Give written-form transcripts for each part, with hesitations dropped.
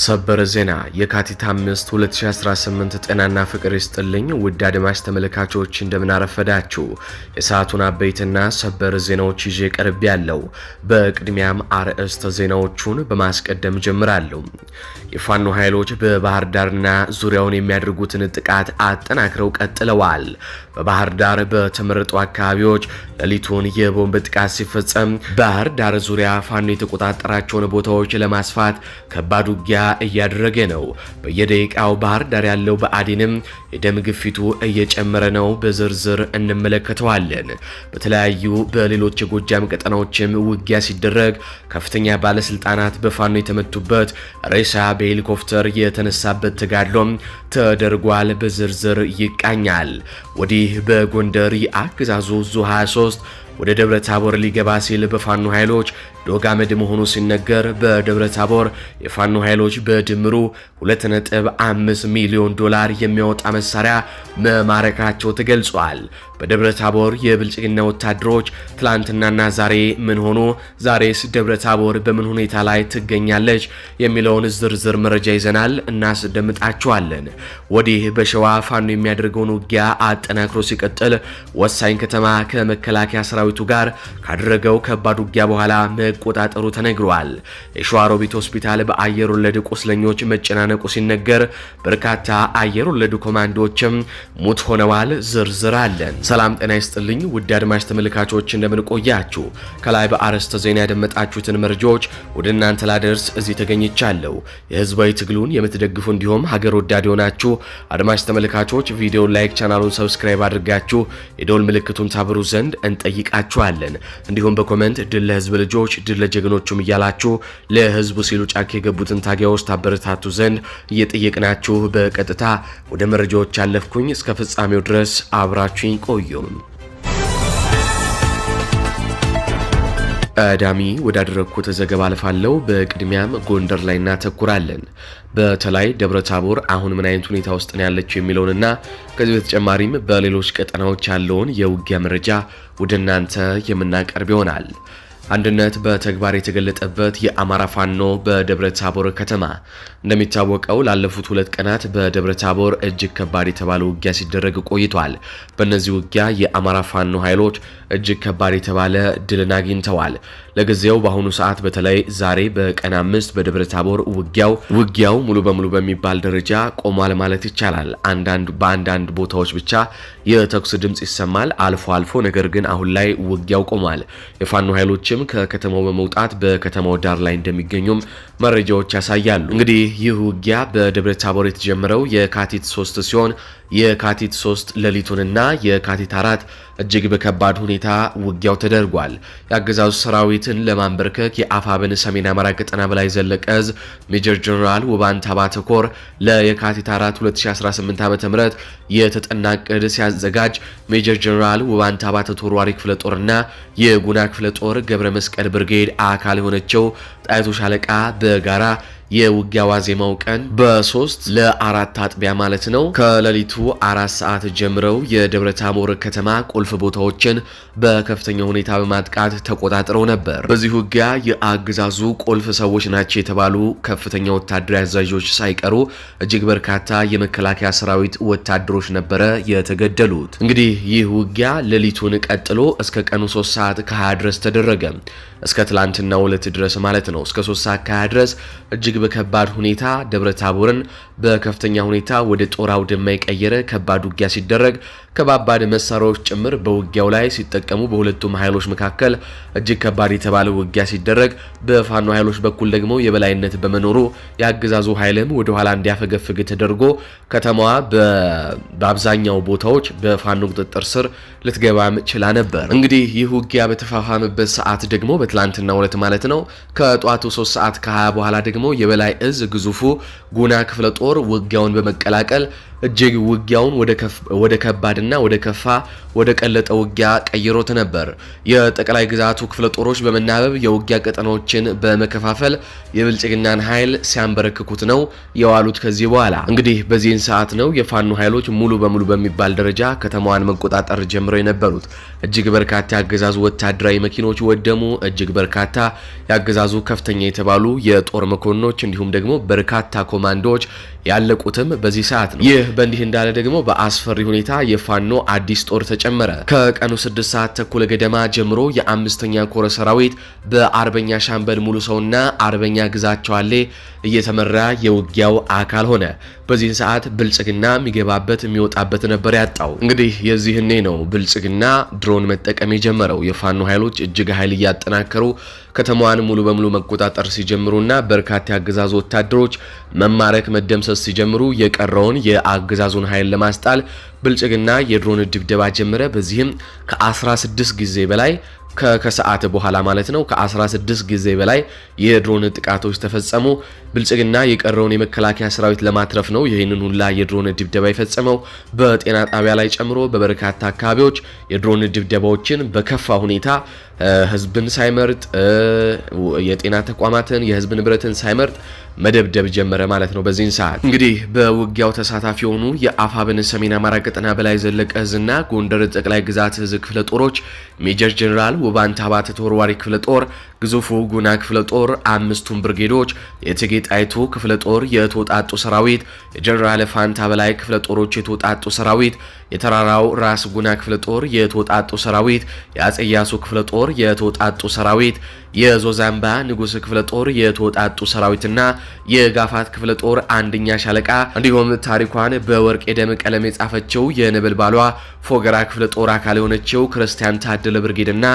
ሰበር ዜና የካቲት 5 2018 ጤናና ፍቅር ይስጥልኝ ውድ አድማጭ ተመልካቾች እንደምን አረፈዳችሁ። የሰዓቱን አበይትና ሰበር ዜናዎች ይዤ ቀርብ ያለው። በቅድሚያም አርዕስተ ዜናዎቹን በማስቀደም ጀምራለሁ። የፋኖ ኃይሎች በባህር ዳርና ዙሪያውን የሚያደርጉትን ጥቃት አጠናክረው ቀጥለዋል። በባህር ዳር በተመረጡ አካባቢዎች ሌሊቱን የቦምብ ጥቃት ሲፈጸም ባህር ዳር ዙሪያ ፋኖ የተቆጣጠራቸውን ቦታዎች ለማስፋት ከባድ ውጊያ እያደረገ ነው። በየደቂቃው ባህር ዳር ያለው በአዲንም የደም ግፊቱ እየጨመረ ነው። በዝርዝር እንመለከተዋለን። በተለያዩ በሌሎች የጎጃም ቀጠናዎችም ውጊያ ሲደረግ ከፍተኛ ባለስልጣናት በፋኖ የተመቱበት ሬሳ በሄሊኮፕተር የተነሳበት ተጋድሎም ተደርጓል። በዝርዝር ይቃኛል። ወዲህ በጎንደር የአገዛዙ ዙ 23 ወደ ደብረ ታቦር ሊገባ ሲል በፋኖ ኃይሎች ዶጋመድ መሆኑ ሲነገር በደብረ ታቦር የፋኖ ኃይሎች በድምሩ 2.5 ሚሊዮን ዶላር የሚያወጣ መሳሪያ መማረካቸው ተገልጿል። በደብረ ታቦር የብልጽግና ወታደሮች ትላንትናና ዛሬ ምን ሆኑ? ዛሬስ ደብረ ታቦር በምን ሁኔታ ላይ ትገኛለች? የሚለውን ዝርዝር መረጃ ይዘናል፣ እናስደምጣችኋለን። ወዲህ በሸዋ ፋኖ የሚያደርገውን ውጊያ አጠናክሮ ሲቀጥል ወሳኝ ከተማ ከመከላከያ ሰራዊቱ ጋር ካደረገው ከባድ ውጊያ በኋላ መቆጣጠሩ ተነግሯል። የሸዋሮቢት ሆስፒታል በአየር ወለድ ቁስለኞች መጨናነቁ ሲነገር በርካታ አየር ወለድ ኮማንዶዎችም ሙት ሆነዋል። ዝርዝር አለን። ሰላም ጤና ይስጥልኝ ውድ አድማጭ ተመልካቾች እንደምን ቆያችሁ? ከላይ በአርዕስተ ዜና ያደመጣችሁትን መረጃዎች ወደ እናንተ ላደርስ እዚህ ተገኝቻለሁ። የህዝባዊ ትግሉን የምትደግፉ እንዲሁም ሀገር ወዳድ የሆናችሁ አድማጭ ተመልካቾች ቪዲዮን ላይክ፣ ቻናሉን ሰብስክራይብ አድርጋችሁ የደወል ምልክቱን ታብሩ ዘንድ እንጠይቃችኋለን። እንዲሁም በኮሜንት ድል ለህዝብ ልጆች ድል ለጀግኖቹም እያላችሁ ለህዝቡ ሲሉ ጫካ የገቡትን ታጋዮች ታበረታቱ ዘንድ እየጠየቅናችሁ በቀጥታ ወደ መረጃዎች ያለፍኩኝ። እስከ ፍጻሜው ድረስ አብራችሁኝ ቆዩም። ቀዳሚ ወዳደረኩት ዘገባ አልፋለሁ። በቅድሚያም ጎንደር ላይ እናተኩራለን። በተለይ ደብረ ታቦር አሁን ምን አይነት ሁኔታ ውስጥ ነው ያለችው የሚለውንና ከዚህ በተጨማሪም በሌሎች ቀጠናዎች ያለውን የውጊያ መረጃ ወደ እናንተ የምናቀርብ ይሆናል። አንድነት በተግባር የተገለጠበት የአማራ ፋኖ በደብረ ታቦር ከተማ። እንደሚታወቀው ላለፉት 2 ቀናት በደብረ ታቦር እጅግ ከባድ የተባለ ውጊያ ሲደረግ ቆይቷል። በእነዚህ ውጊያ የአማራ ፋኖ ኃይሎች እጅግ ከባድ የተባለ ድልን አግኝተዋል። ለጊዜው በአሁኑ ሰዓት በተለይ ዛሬ በቀን 5 በደብረ ታቦር ውጊያው ሙሉ በሙሉ በሚባል ደረጃ ቆሟል ማለት ይቻላል። በአንዳንድ ቦታዎች ብቻ የተኩስ ድምጽ ይሰማል አልፎ አልፎ። ነገር ግን አሁን ላይ ውጊያው ቆሟል። የፋኖ ኃይሎች ከከተማው በመውጣት በከተማው ዳር ላይ እንደሚገኙም መረጃዎች ያሳያሉ። እንግዲህ ይህ ውጊያ በደብረ ታቦር የተጀመረው የካቲት 3 ሲሆን የካቲት 3 ሌሊቱንና የካቲት 4 እጅግ በከባድ ሁኔታ ውጊያው ተደርጓል። የአገዛዙ ሰራዊትን ለማንበርከክ የአፋብን ሰሜን አማራ ቀጠና በላይ ዘለቀ ዕዝ ሜጀር ጀነራል ውባንታ ባተኮር ለየካቲት 4 2018 ዓ.ም የተጠና ዕቅድ ሲያዘጋጅ ሜጀር ጀነራል ውባንታ ባተ ተወርዋሪ ክፍለ ጦርና የጉና ክፍለ ጦር ገብረ መስቀል ብርጌድ አካል የሆነችው ጣይቱ ሻለቃ በጋራ የውጊያ ዋዜማው ቀን በ3 ለ4 አጥቢያ ማለት ነው ከሌሊቱ 4 ሰዓት ጀምረው የደብረ ታቦር ከተማ ቁልፍ ቦታዎችን በከፍተኛ ሁኔታ በማጥቃት ተቆጣጥረው ነበር። በዚህ ውጊያ የአገዛዙ ቁልፍ ሰዎች ናቸው የተባሉ ከፍተኛ ወታደራዊ አዛዦች ሳይቀሩ እጅግ በርካታ የመከላከያ ሰራዊት ወታደሮች ነበረ የተገደሉት። እንግዲህ ይህ ውጊያ ሌሊቱን ቀጥሎ እስከ ቀኑ 3 ሰዓት ከ20 ድረስ ተደረገ። እስከ ትላንትና ዕለት ድረስ ማለት ነው። እስከ 3 ሰዓት ከ20 ድረስ እጅግ በከባድ ሁኔታ ደብረ ታቦርን በከፍተኛ ሁኔታ ወደ ጦር አውድማ የቀየረ ከባድ ውጊያ ሲደረግ ከባባድ መሳሪያዎች ጭምር በውጊያው ላይ ሲጠቀሙ በሁለቱም ኃይሎች መካከል እጅግ ከባድ የተባለ ውጊያ ሲደረግ በፋኖ ኃይሎች በኩል ደግሞ የበላይነት በመኖሩ የአገዛዙ ኃይልም ወደ ኋላ እንዲያፈገፍግ ተደርጎ ከተማዋ በአብዛኛው ቦታዎች በፋኖ ቁጥጥር ስር ልትገባም ችላ ነበር። እንግዲህ ይህ ውጊያ በተፋፋመበት ሰዓት ደግሞ በትላንትናው ዕለት ማለት ነው ከጧቱ 3 ሰዓት ከ20 በኋላ ደግሞ የበላይ ዕዝ ግዙፉ ጉና ክፍለ ጦር ውጊያውን በመቀላቀል እጅግ ውጊያውን ወደ ከባድና ወደ ከፋ ወደ ቀለጠ ውጊያ ቀይሮት ነበር። የጠቅላይ ግዛቱ ክፍለ ጦሮች በመናበብ የውጊያ ቀጠናዎችን በመከፋፈል የብልጽግናን ኃይል ሲያንበረክኩት ነው የዋሉት። ከዚህ በኋላ እንግዲህ በዚህን ሰዓት ነው የፋኖ ኃይሎች ሙሉ በሙሉ በሚባል ደረጃ ከተማዋን መቆጣጠር ጀምረው የነበሩት። እጅግ በርካታ ያገዛዙ ወታደራዊ መኪኖች ወደሙ። እጅግ በርካታ ያገዛዙ ከፍተኛ የተባሉ የጦር መኮንኖች እንዲሁም ደግሞ በርካታ ኮማንዶዎች ያለቁትም በዚህ ሰዓት ነው። ይህ በእንዲህ እንዳለ ደግሞ በአስፈሪ ሁኔታ የፋኖ አዲስ ጦር ተጨመረ። ከቀኑ 6 ሰዓት ተኩል ገደማ ጀምሮ የአምስተኛ ኮር ሰራዊት በአርበኛ ሻምበል ሙሉ ሰውና አርበኛ ግዛቸው አሌ እየተመራ የውጊያው አካል ሆነ። በዚህን ሰዓት ብልጽግና የሚገባበት የሚወጣበት ነበር ያጣው። እንግዲህ የዚህኔ ነው ብልጽግና ድሮን መጠቀም የጀመረው። የፋኖ ኃይሎች እጅግ ኃይል እያጠናከሩ ከተማዋን ሙሉ በሙሉ መቆጣጠር ሲጀምሩና በርካታ የአገዛዙ ወታደሮች መማረክ መደምሰስ ሲጀምሩ የቀረውን የአገዛዙን ኃይል ለማስጣል ብልጽግና የድሮን ድብደባ ጀመረ። በዚህም ከ16 ጊዜ በላይ ከሰዓት በኋላ ማለት ነው ከ16 ጊዜ በላይ የድሮን ጥቃቶች ተፈጸሙ። ብልጽግና የቀረውን የመከላከያ ሰራዊት ለማትረፍ ነው ይህንን ሁላ የድሮን ድብደባ የፈጸመው። በጤና ጣቢያ ላይ ጨምሮ በበርካታ አካባቢዎች የድሮን ድብደባዎችን በከፋ ሁኔታ ህዝብን ሳይመርጥ የጤና ተቋማትን የህዝብ ንብረትን ሳይመርጥ መደብደብ ጀመረ ማለት ነው። በዚህን ሰዓት እንግዲህ በውጊያው ተሳታፊ የሆኑ የአፋብን ሰሜን አማራ ቀጠና በላይ ዘለቀ እዝና ጎንደር ጠቅላይ ግዛት እዝ ክፍለ ጦሮች ሜጀር ጀነራል ውባንታ ባተ ተወርዋሪ ክፍለ ጦር፣ ግዙፉ ጉና ክፍለ ጦር፣ አምስቱን ብርጌዶች፣ የእቴጌ ጣይቱ ክፍለ ጦር የተወጣጡ ሰራዊት፣ የጀነራል ፋንታ በላይ ክፍለ ጦሮች የተወጣጡ ሰራዊት፣ የተራራው ራስ ጉና ክፍለ ጦር የተወጣጡ ሰራዊት፣ የአጼ ኢያሱ ክፍለ ጦር የተወጣጡ ሰራዊት፣ የዞዛምባ ንጉስ ክፍለ ጦር የተወጣጡ ሰራዊትና የጋፋት ክፍለ ጦር አንደኛ ሻለቃ እንዲሁም ታሪኳን በወርቅ የደም ቀለም የጻፈችው የነበልባሏ ፎገራ ክፍለ ጦር አካል የሆነችው ክርስቲያን ታደለ ብርጌድና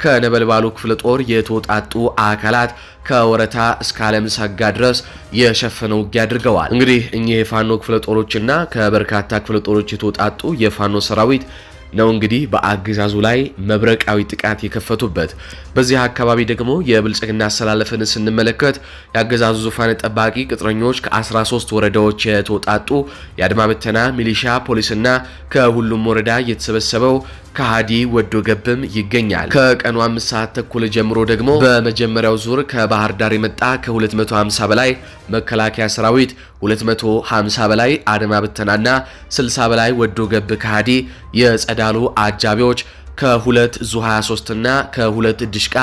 ከነበልባሉ ክፍለ ጦር የተወጣጡ አካላት ከወረታ እስከ ዓለም ሰጋ ድረስ የሸፈነ ውጊያ አድርገዋል። እንግዲህ እኚህ የፋኖ ክፍለ ጦሮችና ከበርካታ ክፍለ ጦሮች የተወጣጡ የፋኖ ሰራዊት ነው እንግዲህ በአገዛዙ ላይ መብረቃዊ ጥቃት የከፈቱበት። በዚህ አካባቢ ደግሞ የብልጽግና አሰላለፍን ስንመለከት የአገዛዙ ዙፋን ጠባቂ ቅጥረኞች ከ13 ወረዳዎች የተወጣጡ የአድማ ብተና ሚሊሻ፣ ፖሊስና ከሁሉም ወረዳ የተሰበሰበው ከሃዲ ወዶ ገብም ይገኛል። ከቀኑ 5 ሰዓት ተኩል ጀምሮ ደግሞ በመጀመሪያው ዙር ከባህር ዳር የመጣ ከ250 በላይ መከላከያ ሰራዊት፣ 250 በላይ አድማ ብተናና 60 በላይ ወዶ ገብ ከሃዲ የጸዳሉ አጃቢዎች ከሁለት ዙ 23 እና ከሁለት ድሽቃ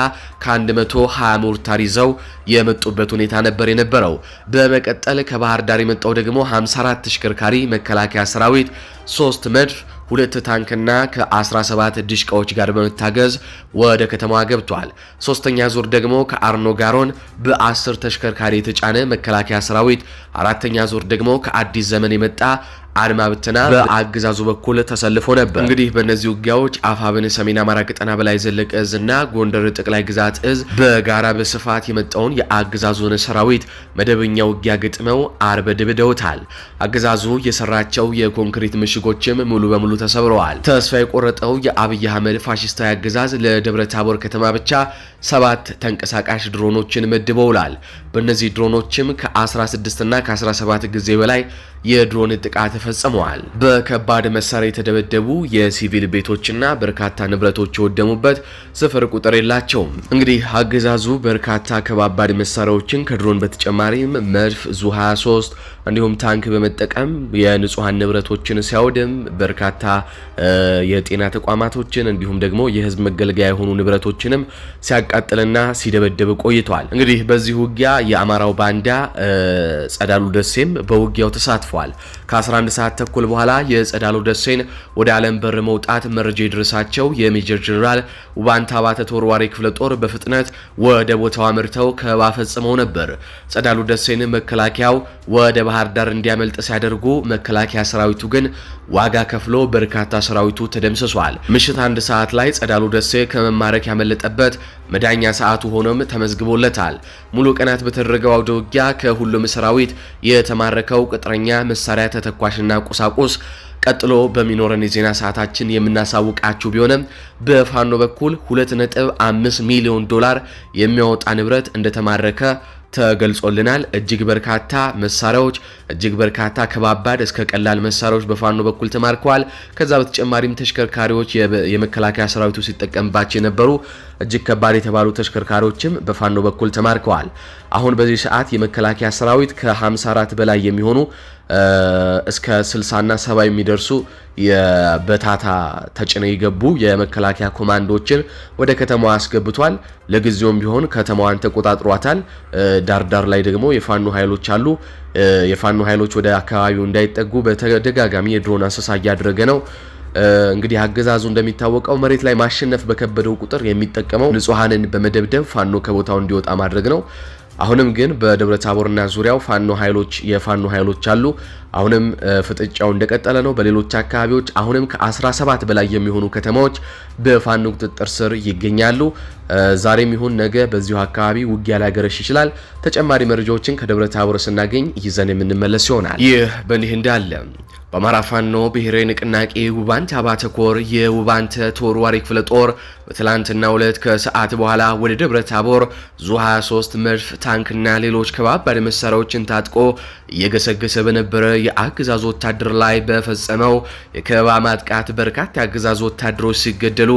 ከ120 ሞርታር ይዘው የመጡበት ሁኔታ ነበር የነበረው። በመቀጠል ከባህር ዳር የመጣው ደግሞ 54 ተሽከርካሪ መከላከያ ሰራዊት፣ 3 መድፍ፣ 2 ታንክና ከ17 ድሽቃዎች ጋር በመታገዝ ወደ ከተማዋ ገብቷል። ሶስተኛ ዙር ደግሞ ከአርኖ ጋሮን በ10 ተሽከርካሪ የተጫነ መከላከያ ሰራዊት፣ አራተኛ ዙር ደግሞ ከአዲስ ዘመን የመጣ አድማ ብተና በአገዛዙ በኩል ተሰልፎ ነበር። እንግዲህ በእነዚህ ውጊያዎች አፋብን ሰሜን አማራ ቀጠና በላይ ዘለቀ እዝና ጎንደር ጠቅላይ ግዛት እዝ በጋራ በስፋት የመጣውን የአገዛዙን ሰራዊት መደበኛ ውጊያ ገጥመው አርበድብደውታል። አገዛዙ የሰራቸው የኮንክሪት ምሽጎችም ሙሉ በሙሉ ተሰብረዋል። ተስፋ የቆረጠው የአብይ አህመድ ፋሽስታዊ አገዛዝ ለደብረ ታቦር ከተማ ብቻ 7 ተንቀሳቃሽ ድሮኖችን መድበውላል። በእነዚህ ድሮኖችም ከ16 እና ከ17 ጊዜ በላይ የድሮን ጥቃት ፈጽመዋል። በከባድ መሳሪያ የተደበደቡ የሲቪል ቤቶችና በርካታ ንብረቶች የወደሙበት ስፍር ቁጥር የላቸውም። እንግዲህ አገዛዙ በርካታ ከባባድ መሳሪያዎችን ከድሮን በተጨማሪም መድፍ፣ ዙ 23 እንዲሁም ታንክ በመጠቀም የንጹሃን ንብረቶችን ሲያወድም በርካታ የጤና ተቋማቶችን እንዲሁም ደግሞ የህዝብ መገልገያ የሆኑ ንብረቶችንም ሲያቃጥልና ሲደበደብ ቆይቷል። እንግዲህ በዚህ ውጊያ የአማራው ባንዳ ጸዳሉ ደሴም በውጊያው ተሳትፏል። ከ11 ሰዓት ተኩል በኋላ የጸዳሉ ደሴን ወደ ዓለም በር መውጣት መረጃ የደረሳቸው የሜጀር ጀነራል ውባንታ ባተ ተወርዋሪ ክፍለ ጦር በፍጥነት ወደ ቦታው አምርተው ከበባ ፈጽመው ነበር። ጸዳሉ ደሴን መከላከያው ወደ ባህር ዳር እንዲያመልጥ ሲያደርጉ መከላከያ ሰራዊቱ ግን ዋጋ ከፍሎ በርካታ ሰራዊቱ ተደምስሷል። ምሽት 1 ሰዓት ላይ ጸዳሉ ደሴ ከመማረክ ያመለጠበት መዳኛ ሰዓቱ ሆኖም ተመዝግቦለታል። ሙሉ ቀናት በተደረገው አውደ ውጊያ ከሁሉም ሰራዊት የተማረከው ቅጥረኛ መሳሪያ፣ ተተኳሽና ቁሳቁስ ቀጥሎ በሚኖረን የዜና ሰዓታችን የምናሳውቃችሁ ቢሆንም በፋኖ በኩል $2.5 ሚሊዮን የሚያወጣ ንብረት እንደተማረከ ተገልጾልናል። እጅግ በርካታ መሳሪያዎች እጅግ በርካታ ከባባድ እስከ ቀላል መሳሪያዎች በፋኖ በኩል ተማርከዋል። ከዛ በተጨማሪም ተሽከርካሪዎች የመከላከያ ሰራዊቱ ሲጠቀምባቸው የነበሩ እጅግ ከባድ የተባሉ ተሽከርካሪዎችም በፋኖ በኩል ተማርከዋል። አሁን በዚህ ሰዓት የመከላከያ ሰራዊት ከ54 በላይ የሚሆኑ እስከ 60 እና 70 የሚደርሱ የበታታ ተጭነው የገቡ የመከላከያ ኮማንዶዎችን ወደ ከተማዋ አስገብቷል። ለጊዜውም ቢሆን ከተማዋን ተቆጣጥሯታል። ዳርዳር ላይ ደግሞ የፋኖ ኃይሎች አሉ። የፋኖ ኃይሎች ወደ አካባቢው እንዳይጠጉ በተደጋጋሚ የድሮን አሰሳ እያደረገ ነው። እንግዲህ አገዛዙ እንደሚታወቀው መሬት ላይ ማሸነፍ በከበደው ቁጥር የሚጠቀመው ንጹሃንን በመደብደብ ፋኖ ከቦታው እንዲወጣ ማድረግ ነው። አሁንም ግን በደብረ ታቦርና ዙሪያው የፋኖ ኃይሎች አሉ። አሁንም ፍጥጫው እንደቀጠለ ነው። በሌሎች አካባቢዎች አሁንም ከ17 በላይ የሚሆኑ ከተማዎች በፋኖ ቁጥጥር ስር ይገኛሉ። ዛሬም ይሁን ነገ በዚሁ አካባቢ ውጊያ ሊያገረሽ ይችላል። ተጨማሪ መረጃዎችን ከደብረ ታቦር ስናገኝ ይዘን የምንመለስ ይሆናል። ይህ በእንዲህ እንዳለ በአማራ ፋኖ ብሔራዊ ንቅናቄ ውባንተ አባተ ኮር የውባንተ ተወርዋሪ ክፍለ ጦር በትላንትናው ዕለት ከሰዓት በኋላ ወደ ደብረ ታቦር ዙ 23 መድፍ፣ ታንክና ሌሎች ከባባድ መሳሪያዎችን ታጥቆ እየገሰገሰ በነበረ የአገዛዙ ወታደር ላይ በፈጸመው የከበባ ማጥቃት በርካታ የአገዛዙ ወታደሮች ሲገደሉ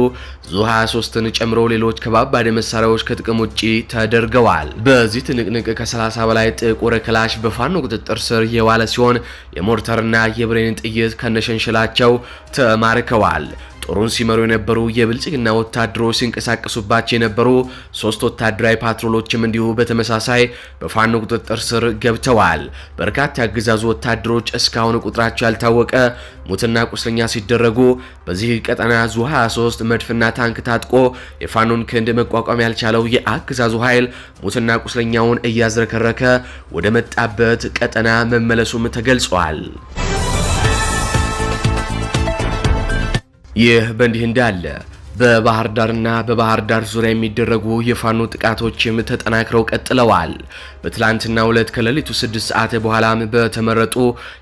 ዙ 23ን ጨምሮ ሌሎች ከባባድ መሳሪያዎች ከጥቅም ውጪ ተደርገዋል። በዚህ ትንቅንቅ ከ30 በላይ ጥቁር ክላሽ በፋኖ ቁጥጥር ስር የዋለ ሲሆን የሞርተርና የብሬን ጥይት ከነሸንሽላቸው ተማርከዋል። ጦሩን ሲመሩ የነበሩ የብልጽግና ወታደሮች ሲንቀሳቀሱባቸው የነበሩ 3 ወታደራዊ ፓትሮሎችም እንዲሁ በተመሳሳይ በፋኖ ቁጥጥር ስር ገብተዋል። በርካታ የአገዛዙ ወታደሮች እስካሁን ቁጥራቸው ያልታወቀ ሙትና ቁስለኛ ሲደረጉ በዚህ ቀጠና ዙ 23 መድፍና ታንክ ታጥቆ የፋኖን ክንድ መቋቋም ያልቻለው የአገዛዙ ኃይል ሙትና ቁስለኛውን እያዝረከረከ ወደ መጣበት ቀጠና መመለሱም ተገልጿል። ይህ በእንዲህ እንዳለ በባህር ዳርና በባህር ዳር ዙሪያ የሚደረጉ የፋኖ ጥቃቶችም ተጠናክረው ቀጥለዋል። በትላንትናው ዕለት ከሌሊቱ 6 ሰዓት በኋላም በተመረጡ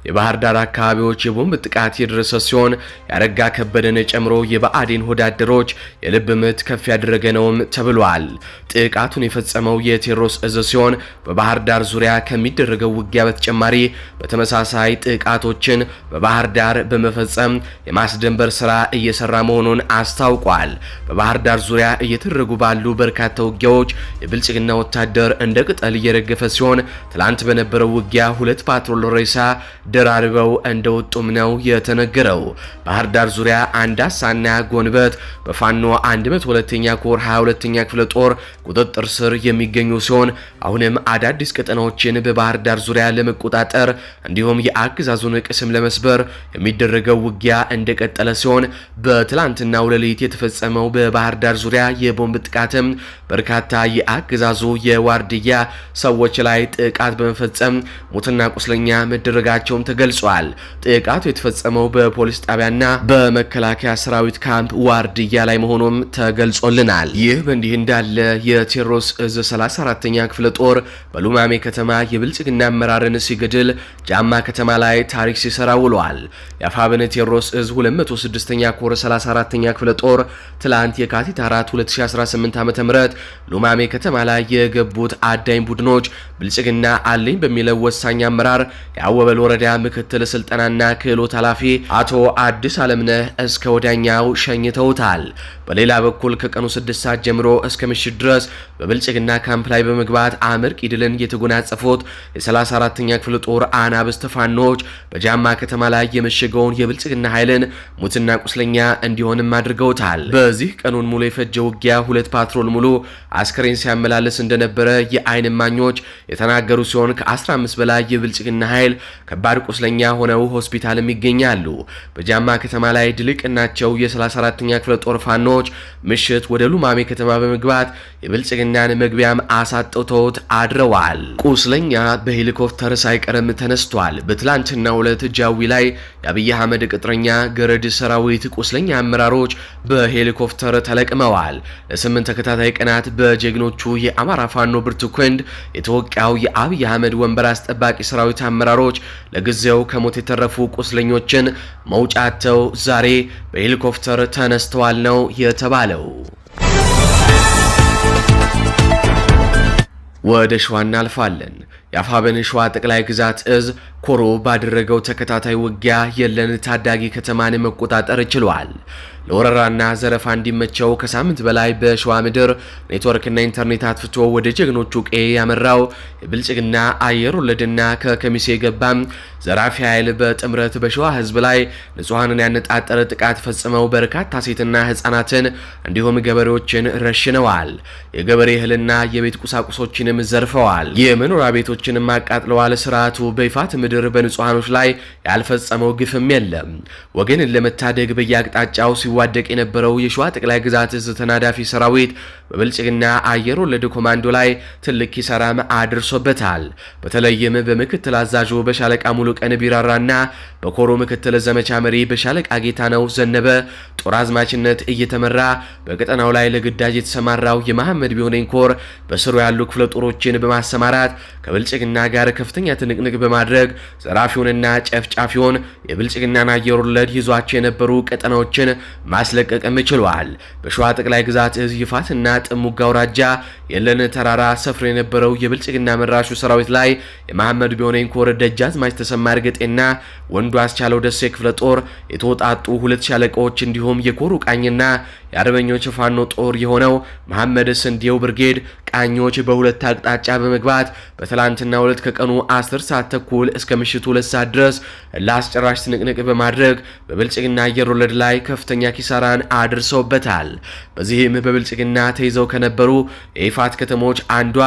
የባህር ዳር አካባቢዎች የቦምብ ጥቃት የደረሰ ሲሆን ያረጋ ከበደን ጨምሮ የብአዴን ወዳደሮች የልብ ምት ከፍ ያደረገ ነውም ተብሏል። ጥቃቱን የፈጸመው የቴዎድሮስ እዝ ሲሆን በባህር ዳር ዙሪያ ከሚደረገው ውጊያ በተጨማሪ በተመሳሳይ ጥቃቶችን በባህር ዳር በመፈጸም የማስደንበር ስራ እየሰራ መሆኑን አስታውቋል። በባህር ዳር ዙሪያ እየተደረጉ ባሉ በርካታ ውጊያዎች የብልጽግና ወታደር እንደ ቅጠል እየረገፈ ሲሆን ትላንት በነበረው ውጊያ 2 ፓትሮል ሬሳ ደራርበው እንደወጡም ነው የተነገረው። ባህር ዳር ዙሪያ አንዳሳና ጎንበት በፋኖ 102ኛ ኮር 22ኛ ክፍለ ጦር ቁጥጥር ስር የሚገኙ ሲሆን አሁንም አዳዲስ ቀጠናዎችን በባህር ዳር ዙሪያ ለመቆጣጠር እንዲሁም የአገዛዙን ቅስም ለመስበር የሚደረገው ውጊያ እንደቀጠለ ሲሆን በትላንትናው ሌሊት የተፈጸመው በባህር ዳር ዙሪያ የቦምብ ጥቃትም በርካታ የአገዛዙ የዋርድያ ሰዎች ላይ ጥቃት በመፈጸም ሙትና ቁስለኛ መደረጋቸውም ተገልጿል። ጥቃቱ የተፈጸመው በፖሊስ ጣቢያና በመከላከያ ሰራዊት ካምፕ ዋርድያ ላይ መሆኑም ተገልጾልናል። ይህ በእንዲህ እንዳለ የቴዎድሮስ እዝ 34ኛ ክፍለ ጦር በሉማሜ ከተማ የብልጽግና አመራርን ሲገድል ጃማ ከተማ ላይ ታሪክ ሲሰራ ውሏል። የአፋብን ቴዎድሮስ እዝ 206ኛ ኮር 34ኛ ክፍለ ጦር ትላንት የካቲት 4 2018 ዓ.ም ሉማሜ ከተማ ላይ የገቡት አዳኝ ቡድኖች ብልጽግና አለኝ በሚለው ወሳኝ አመራር የአወበል ወረዳ ምክትል ስልጠናና ክህሎት ኃላፊ አቶ አዲስ አለምነህ እስከ ወዳኛው ሸኝተውታል። በሌላ በኩል ከቀኑ 6 ሰዓት ጀምሮ እስከ ምሽት ድረስ በብልጽግና ካምፕ ላይ በመግባት አመርቂ ድልን የተጎናጸፉት የ34ኛ ክፍለ ጦር አናብስት ፋኖች በጃማ ከተማ ላይ የመሸገውን የብልጽግና ኃይልን ሙትና ቁስለኛ እንዲሆንም አድርገውታል። በዚህ ቀኑን ሙሉ የፈጀ ውጊያ 2 ፓትሮል ሙሉ አስከሬን ሲያመላለስ እንደነበረ የአይን እማኞች የተናገሩ ሲሆን ከ15 በላይ የብልጽግና ኃይል ከባድ ቁስለኛ ሆነው ሆስፒታልም ይገኛሉ። በጃማ ከተማ ላይ ድልቅናቸው የ34ኛ ክፍለ ጦር ፋኖች ምሽት ወደ ሉማሜ ከተማ በመግባት የብልጽግናን መግቢያም አሳጥተውት አድረዋል። ቁስለኛ በሄሊኮፕተር ሳይቀርም ተነስቷል። በትላንትናው ዕለት ጃዊ ላይ የአብይ አህመድ ቅጥረኛ ገረድ ሰራዊት ቁስለኛ አመራሮች በሄሊኮፕተር ተለቅመዋል። ለ8 ተከታታይ ቀናት በጀግኖቹ የአማራ ፋኖ ብርቱ ክንድ የተወቃው የአብይ አህመድ ወንበር አስጠባቂ ሰራዊት አመራሮች ለጊዜው ከሞት የተረፉ ቁስለኞችን መውጫተው ዛሬ በሄሊኮፕተር ተነስተዋል ነው የተባለው። ወደ ሸዋ እናልፋለን። የአፋብኃ ሸዋ ጠቅላይ ግዛት እዝ ኮሮ ባደረገው ተከታታይ ውጊያ የለን ታዳጊ ከተማን መቆጣጠር ችሏል። ለወረራና ዘረፋ እንዲመቸው ከሳምንት በላይ በሸዋ ምድር ኔትወርክና ኢንተርኔት አጥፍቶ ወደ ጀግኖቹ ቀዬ ያመራው የብልጽግና አየር ወለድና ከከሚሴ የገባም ዘራፊ ኃይል በጥምረት በሸዋ ህዝብ ላይ ንጹሃንን ያነጣጠረ ጥቃት ፈጽመው በርካታ ሴትና ህፃናትን እንዲሁም ገበሬዎችን ረሽነዋል። የገበሬ እህልና የቤት ቁሳቁሶችንም ዘርፈዋል። የመኖሪያ ቤቶችንም አቃጥለዋል። ስርዓቱ በይፋት ምድር በንጹሃኖች ላይ ያልፈጸመው ግፍም የለም። ወገንን ለመታደግ በየአቅጣጫው ሲዋደቅ የነበረው የሸዋ ጠቅላይ ግዛት እዝ ተናዳፊ ሰራዊት በብልጽግና አየር ወለድ ኮማንዶ ላይ ትልቅ ኪሳራም አድርሶበታል። በተለይም በምክትል አዛዡ በሻለቃ ሙሉቀን ቢራራና በኮሮ ምክትል ዘመቻ መሪ በሻለቃ ጌታነው ዘነበ ጦር አዝማችነት እየተመራ በቀጠናው ላይ ለግዳጅ የተሰማራው የመሐመድ ቢሆነኝ ኮር በስሩ ያሉ ክፍለ ጦሮችን በማሰማራት ከብልጽግና ጋር ከፍተኛ ትንቅንቅ በማድረግ ዘራፊውንና ጨፍጫፊውን የብልጽግናን አየር ወለድ ይዟቸው የነበሩ ቀጠናዎችን ማስለቀቅም ችሏል። በሸዋ ጠቅላይ ግዛት እዝ ይፋትና ጥሙጋ አውራጃ የለን ተራራ ሰፍሮ የነበረው የብልጽግና መራሹ ሰራዊት ላይ የመሐመድ ቢሆነኝ ኮር ደጃዝማች ተሰማ እርገጤና ወንዱ አስቻለው ደሴ ክፍለ ጦር የተወጣጡ 2 ሻለቃዎች እንዲሁም የኮሩ ቃኝና የአርበኞች ፋኖ ጦር የሆነው መሐመድ ስንዴው ብርጌድ ቃኞች በሁለት አቅጣጫ በመግባት በትላንትናው ዕለት ከቀኑ 10 ሰዓት ተኩል እስከ ምሽቱ 2 ሰዓት ድረስ ለአስጨራሽ ትንቅንቅ በማድረግ በብልጽግና አየር ወለድ ላይ ከፍተኛ ኪሳራን አድርሰውበታል። በዚህም በብልጽግና ተይዘው ከነበሩ የይፋት ከተሞች አንዷ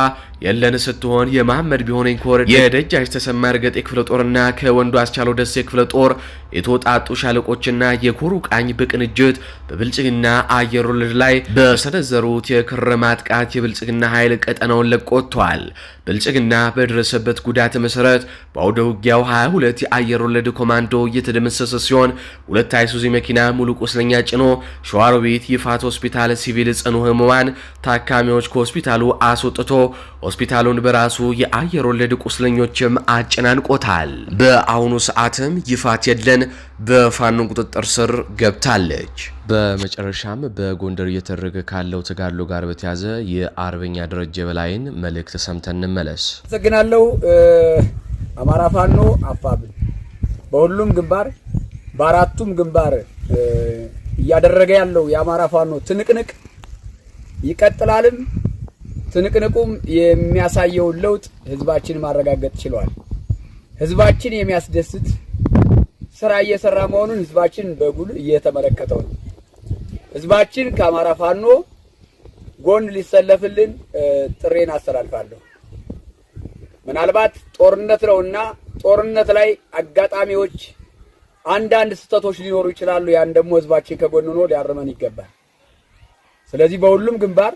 የለን ስትሆን የመሐመድ ቢሆነኝ ኮር የደጃች ተሰማ እርገጤ ክፍለ ጦርና ከወንዱ አስቻለው ደሴ ክፍለ ጦር የተወጣጡ ሻለቆችና የኮሩ ቃኝ በቅንጅት በብልጽግና አየር ወለድ ላይ በሰነዘሩት የክር ማጥቃት የብልጽግና ኃይል ቀጠናውን ለቆ ወጥቷል። ብልጽግና በደረሰበት ጉዳት መሰረት በአውደ ውጊያው 22 የአየር ወለድ ኮማንዶ እየተደመሰሰ ሲሆን 2 አይሱዚ መኪና ሙሉ ቁስለኛ ጭኖ ሸዋሮቢት ይፋት ሆስፒታል ሲቪል ጽኑ ህሙማን ታካሚዎች ከሆስፒታሉ አስወጥቶ ሆስፒታሉን በራሱ የአየር ወለድ ቁስለኞችም አጨናንቆታል። በአሁኑ ሰዓትም ይፋት የለን በፋኖ ቁጥጥር ስር ገብታለች። በመጨረሻም በጎንደር እየተደረገ ካለው ተጋድሎ ጋር በተያዘ የአርበኛ ደረጀ በላይን መልእክት ሰምተን እንመለስ። አመሰግናለሁ። አማራ ፋኖ አፋብኃ በሁሉም ግንባር በአራቱም ግንባር እያደረገ ያለው የአማራ ፋኖ ትንቅንቅ ይቀጥላልም። ትንቅንቁም የሚያሳየውን ለውጥ ህዝባችን ማረጋገጥ ችሏል። ህዝባችን የሚያስደስት ስራ እየሰራ መሆኑን ህዝባችን በጉል እየተመለከተው ነው። ህዝባችን ከአማራ ፋኖ ጎን ሊሰለፍልን ጥሬን አስተላልፋለሁ። ምናልባት ጦርነት ነውና ጦርነት ላይ አጋጣሚዎች አንዳንድ ስህተቶች ሊኖሩ ይችላሉ። ያን ደግሞ ህዝባችን ከጎን ሆኖ ሊያርመን ይገባል። ስለዚህ በሁሉም ግንባር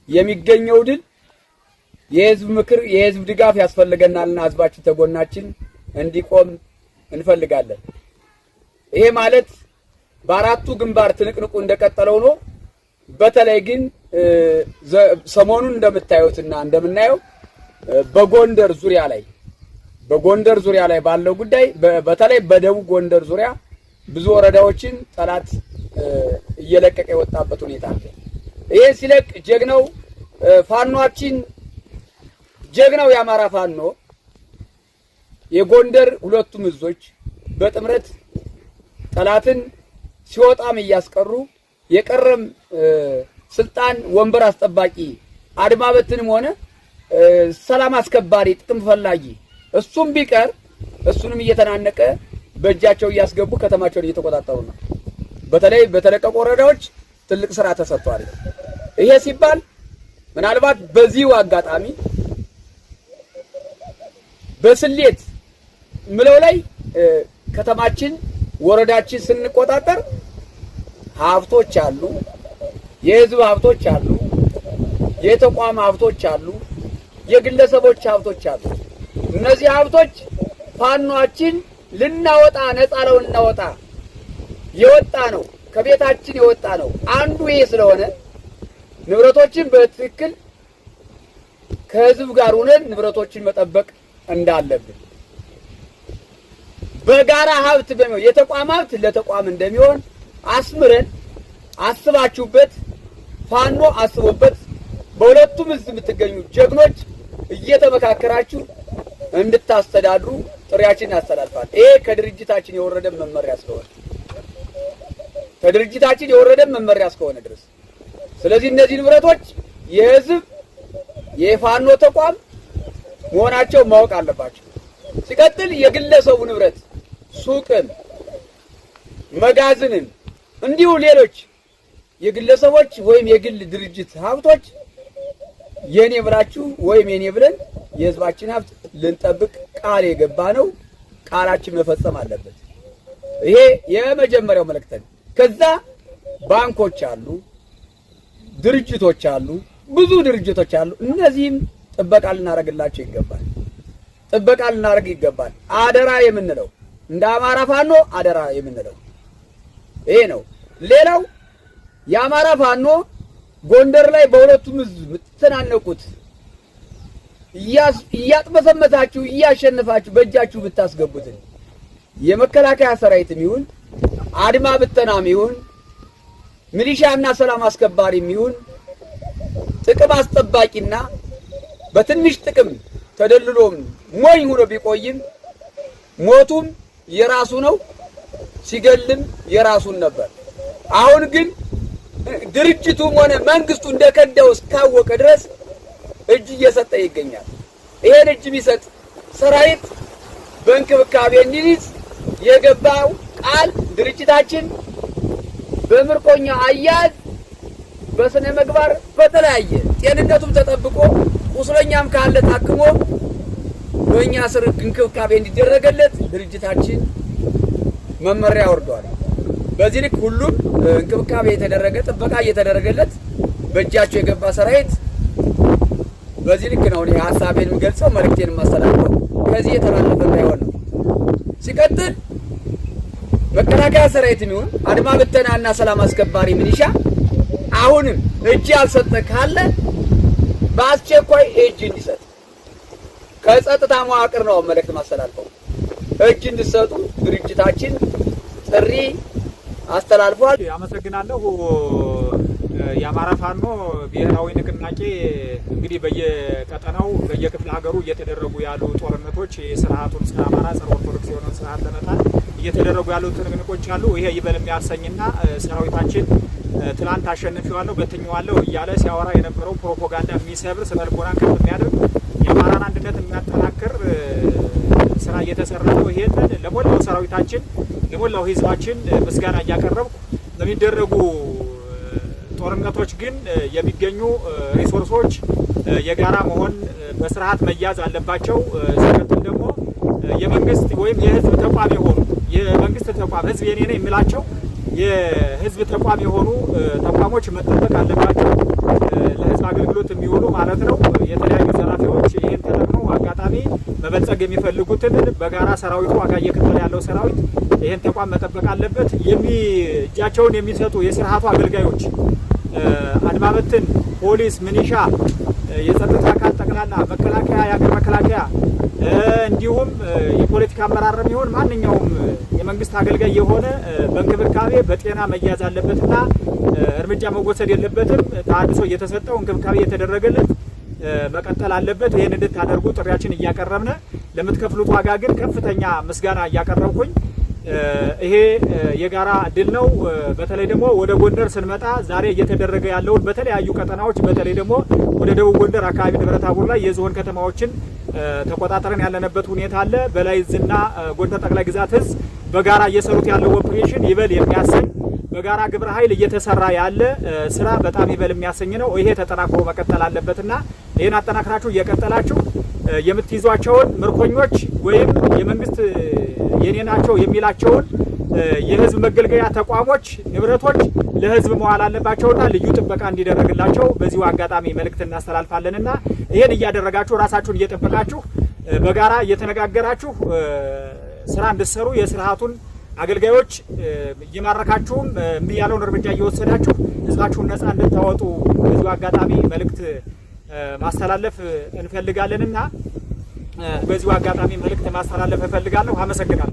የሚገኘው ድል የህዝብ ምክር የህዝብ ድጋፍ ያስፈልገናልና ህዝባችን ተጎናችን እንዲቆም እንፈልጋለን። ይሄ ማለት በአራቱ ግንባር ትንቅንቁ እንደቀጠለው ነው። በተለይ ግን ሰሞኑን እንደምታዩትና እንደምናየው በጎንደር ዙሪያ ላይ ባለው ጉዳይ በተለይ በደቡብ ጎንደር ዙሪያ ብዙ ወረዳዎችን ጠላት እየለቀቀ የወጣበት ሁኔታ አለ። ይሄ ሲለቅ ጀግናው ፋኖአችን ጀግናው የአማራ ፋኖ የጎንደር ሁለቱም እዞች በጥምረት ጠላትን ሲወጣም እያስቀሩ የቀረም ስልጣን ወንበር አስጠባቂ አድማ በትንም ሆነ ሰላም አስከባሪ ጥቅም ፈላጊ እሱም ቢቀር እሱንም እየተናነቀ በእጃቸው እያስገቡ ከተማቸውን እየተቆጣጠሩ ነው። በተለይ በተለቀቁ ወረዳዎች ትልቅ ስራ ተሰርቷል። ይሄ ሲባል ምናልባት በዚሁ አጋጣሚ በስሌት ምለው ላይ ከተማችን ወረዳችን ስንቆጣጠር ሀብቶች አሉ፣ የህዝብ ሀብቶች አሉ፣ የተቋም ሀብቶች አሉ፣ የግለሰቦች ሀብቶች አሉ። እነዚህ ሀብቶች ፋኖአችን ልናወጣ ነፃ ልናወጣ የወጣ ነው፣ ከቤታችን የወጣ ነው። አንዱ ይሄ ስለሆነ ንብረቶችን በትክክል ከህዝብ ጋር ሆነን ንብረቶችን መጠበቅ እንዳለብን በጋራ ሀብት በሚሆን የተቋም ሀብት ለተቋም እንደሚሆን አስምረን አስባችሁበት ፋኖ አስቦበት በሁለቱም እዝ የምትገኙ ጀግኖች እየተመካከራችሁ እንድታስተዳድሩ ጥሪያችንን ያስተላልፋል። ይሄ ከድርጅታችን የወረደ መመሪያ እስከሆነ ድረስ ስለዚህ እነዚህ ንብረቶች የህዝብ የፋኖ ተቋም መሆናቸው ማወቅ አለባቸው። ሲቀጥል የግለሰቡ ንብረት ሱቅን፣ መጋዘንን እንዲሁ ሌሎች የግለሰቦች ወይም የግል ድርጅት ሀብቶች የኔ ብላችሁ ወይም የኔ ብለን የህዝባችን ሀብት ልንጠብቅ ቃል የገባ ነው። ቃላችን መፈጸም አለበት። ይሄ የመጀመሪያው መልእክት ነው። ከዛ ባንኮች አሉ፣ ድርጅቶች አሉ፣ ብዙ ድርጅቶች አሉ። እነዚህም ጥበቃ ልናደርግላቸው ይገባል። አደራ የምንለው እንደ አማራ ፋኖ አደራ የምንለው ይሄ ነው። ሌላው የአማራ ፋኖ ጎንደር ላይ በሁለቱም ህዝብ የምትተናነቁት እያጥመሰመታችሁ እያሸነፋችሁ በእጃችሁ ብታስገቡትን የመከላከያ ሰራዊትም ይሁን አድማ ብተናም ይሁን ሚሊሻና ሰላም አስከባሪም ይሁን ጥቅም አስጠባቂና በትንሽ ጥቅም ተደልሎም ሞኝ ሆኖ ቢቆይም ሞቱም የራሱ ነው፣ ሲገልም የራሱን ነበር። አሁን ግን ድርጅቱም ሆነ መንግስቱ እንደከዳው እስካወቀ ድረስ እጅ እየሰጠ ይገኛል። ይሄን እጅ ቢሰጥ ሰራዊት በእንክብካቤ እንዲይዝ የገባው ቃል ድርጅታችን በምርኮኛ አያያዝ በስነ ምግባር በተለያየ ጤንነቱም ተጠብቆ ቁስለኛም ካለ ታክሞ በእኛ ስር እንክብካቤ እንዲደረገለት ድርጅታችን መመሪያ ወርዷል። በዚህ ልክ ሁሉም እንክብካቤ የተደረገ ጥበቃ እየተደረገለት በእጃቸው የገባ ሰራዊት በዚህ ልክ ነው እኔ ሐሳቤን የምገልጸው መልእክቴን የማስተላልፈው። ከዚህ የተላለፈ እንዳይሆን ነው። ሲቀጥል መከላከያ ሰራዊትም ይሁን አድማ ብተናና ሰላም አስከባሪ ሚሊሻ አሁንም እጅ ያልሰጠ ካለ በአስቸኳይ እጅ እንዲሰጥ ከጸጥታ መዋቅር ነው መልእክት ማስተላልፈው። እጅ እንዲሰጡ ድርጅታችን ጥሪ አስተላልፏል። አመሰግናለሁ። የአማራ ፋኖ ብሔራዊ ንቅናቄ እንግዲህ በየቀጠናው በየክፍለ ሀገሩ እየተደረጉ ያሉ ጦርነቶች የስርዓቱን ጸረ አማራ ጸረ ኦርቶዶክስ የሆነውን ስርዓት ለመጣል እየተደረጉ ያሉ ትንቅንቆች አሉ። ይሄ ይበል የሚያሰኝና ሰራዊታችን ትላንት አሸንፊዋለሁ በትኛዋለሁ እያለ ሲያወራ የነበረው ፕሮፓጋንዳ የሚሰብር ስነልቦናን ከፍ የሚያደርግ የአማራን አንድነት የሚያጠናክር ስራ እየተሰራ ነው። ይሄንን ለሞላው ሰራዊታችን ለሞላው ህዝባችን ምስጋና እያቀረብኩ ለሚደረጉ ጦርነቶች ግን የሚገኙ ሪሶርሶች የጋራ መሆን በስርዓት መያዝ አለባቸው። ሲቀጥል ደግሞ የመንግስት ወይም የህዝብ ተቋም የሆኑ የመንግስት ተቋም ህዝብ የኔ ነው የሚላቸው የህዝብ ተቋም የሆኑ ተቋሞች መጠበቅ አለባቸው። ለህዝብ አገልግሎት የሚውሉ ማለት ነው። የተለያዩ ዘራፊዎች ይህን ተጠቅመው አጋጣሚ መበልጸግ የሚፈልጉትን በጋራ ሰራዊቱ ዋጋ እየከፈለ ያለው ሰራዊት ይህን ተቋም መጠበቅ አለበት። እጃቸውን የሚሰጡ የስርዓቱ አገልጋዮች አድማ በትን፣ ፖሊስ፣ ሚሊሻ፣ የጸጥታ አካል ጠቅላላ መከላከያ፣ የሀገር መከላከያ እንዲሁም የፖለቲካ አመራርም ይሁን ማንኛውም የመንግስት አገልጋይ የሆነ በእንክብካቤ በጤና መያዝ አለበትና እርምጃ መወሰድ የለበትም። ተሃድሶ እየተሰጠው እንክብካቤ እየተደረገለት መቀጠል አለበት። ይህን እንድታደርጉ ጥሪያችን እያቀረብን ለምትከፍሉት ዋጋ ግን ከፍተኛ ምስጋና እያቀረብኩኝ ይሄ የጋራ ድል ነው። በተለይ ደግሞ ወደ ጎንደር ስንመጣ ዛሬ እየተደረገ ያለውን በተለያዩ ቀጠናዎች በተለይ ደግሞ ወደ ደቡብ ጎንደር አካባቢ ደብረ ታቦር ላይ የዞን ከተማዎችን ተቆጣጠረን ያለንበት ሁኔታ አለ። በላይ ዝና ጎንደር ጠቅላይ ግዛት ህዝብ በጋራ እየሰሩት ያለው ኦፕሬሽን ይበል የሚያሰኝ በጋራ ግብረ ኃይል እየተሰራ ያለ ስራ በጣም ይበል የሚያሰኝ ነው። ይሄ ተጠናክሮ መቀጠል አለበትና ይሄን አጠናክራችሁ እየቀጠላችሁ የምትይዟቸውን ምርኮኞች ወይም የመንግስት የኔ ናቸው የሚላቸውን የህዝብ መገልገያ ተቋሞች ንብረቶች ለህዝብ መዋል አለባቸውና ልዩ ጥበቃ እንዲደረግላቸው በዚሁ አጋጣሚ መልእክት እናስተላልፋለንና ይሄን እያደረጋችሁ ራሳችሁን እየጠበቃችሁ በጋራ እየተነጋገራችሁ ስራ እንድትሰሩ የስርዓቱን አገልጋዮች እየማረካችሁም እምቢ ያለውን እርምጃ እየወሰዳችሁ ህዝባችሁን ነፃ እንድታወጡ በዚሁ አጋጣሚ መልእክት ማስተላለፍ እንፈልጋለንና በዚሁ አጋጣሚ መልእክት ማስተላለፍ እፈልጋለሁ። አመሰግናለሁ።